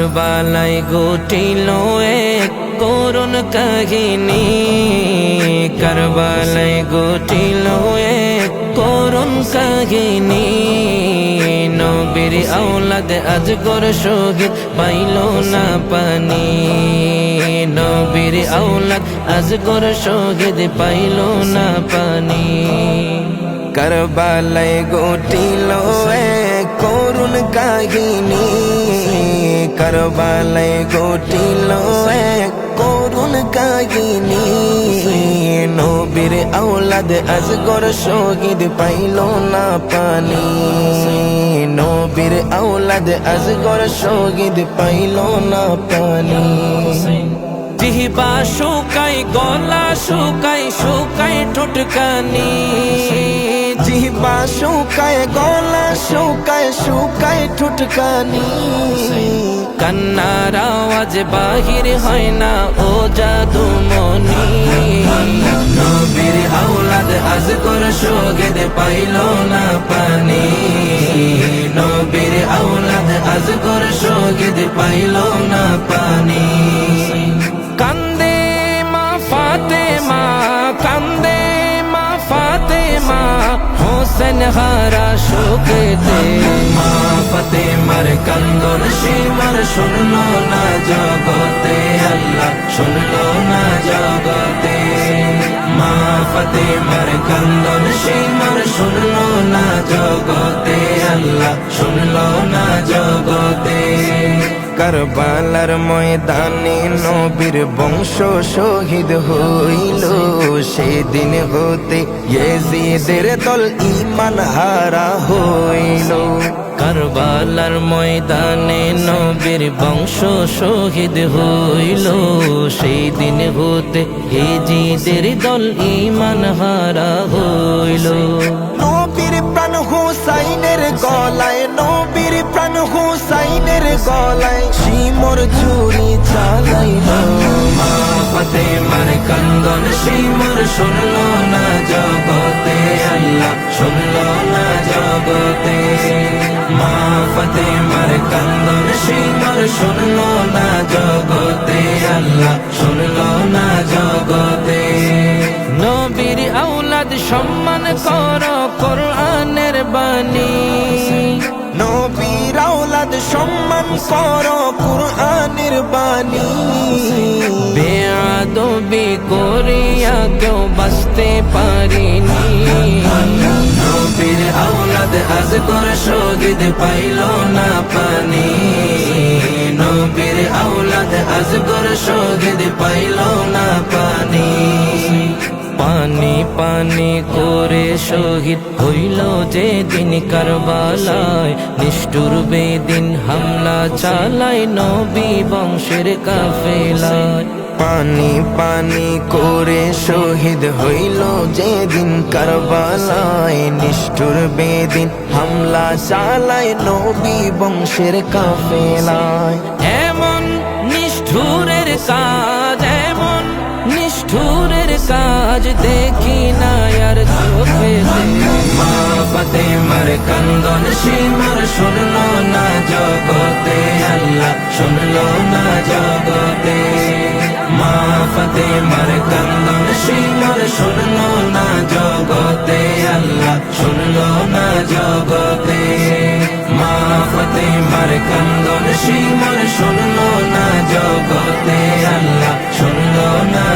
কারবালায় ঘটিল এক করুণ কাহিনী, কারবালায় ঘটিল এক করুণ কাহিনী। নবীর আওলাদ আজগর শহীদ পাইল না পানি, নবীর আওলাদ আজগর শহীদ পাইল না পানি। কারবালায় ঘটিল এক করুণ কাহিনী, কারবালায় ঘটিল এক করুণ কাহিনী। নবীর আওলাদ আজগর শহীদ পাইল না পানি, নবীর আওলাদ আজগর শহীদ পাইল না পানি। জিহ্বা শুকায় গলা শুকায় শুকায় ঠোঁটকানি, জিহ্বা শুকায় গলা শুকায় শুকায় ঠোঁটকানি। কান্নার আওয়াজ বাহির হয় না ও জাদুমণি। নবীর আওলাদ আজগর শহীদ পাইল না পানি, নবীর আওলাদ আজগর শহীদ পাইল না পানি। কান্দে মা ফাতেমা, কান্দে মা ফাতেমা, হোসেন হারা শোকেতে। মা ফাতেমার কান্দন সীমার শুনল না জগতে, আল্লাহ শুনল না জগতে। মা ফাতেমার কান্দন সীমার শুনল না জগতে, আল্লাহ শুনল না জগতে। কারবালার ময়দানে নবীর বংশ শহীদ হইল, সেদিন হতে ইয়েজিদের দল ঈমান হারা হইল। কারবালার ময়দানে নবীর বংশ শহীদ হইল, সেই দিন হতে ইয়েজিদের দল ঈমান হারা হইল। নবীর প্রাণ হুসাইনের গলায়, নবীর প্রাণ হুসাইনের গলায় শিমর ছুরি চালাইল। মা ফাতেমার কান্দন শিমর শুনল না জগতে, আল্লাহ শুনল না জগতে। মা ফাতেমার কান্দন শিমর শুনল না জগতে, আল্লাহ শুনল না জগতে। নবীর আওলাদ সম্মান কর কোরআনের বাণী, নবীর আওলাদ সম্মান কর কোরআনের বাণী। বেয়াদবি করিয়া কেউ বাঁচতে পারিনি, নবীর আওলাদ আজগর শহীদ পাইল না পানি, নবীর আওলাদ আজগর শহীদ পাইল না পানি। পানি পানি করে শহীদ হইল যেদিন কারবালায়, নিষ্ঠুর বেদিন হামলা চালায় নবী বংশের কাফেলায়। পানি পানি করে শহীদ হইল যেদিন কারবালায়, নিষ্ঠুর বেদিন হামলা চালায় নবী বংশের কাফেলায়। এমন নিষ্ঠুরের কাজ, এমন নিষ্ঠুরের কাজ দেখি না আর চোখেতে। মা ফাতেমার কান্দন সীমার শুনল না জগতে, আল্লাহ শুনল না জগতে। মা ফাতেমার কান্দন সীমার শুনল না জগতে, আল্লাহ শুনল না জগতে। মা ফাতেমার কান্দন সীমার শুনল না জগতে, আল্লাহ শুনল না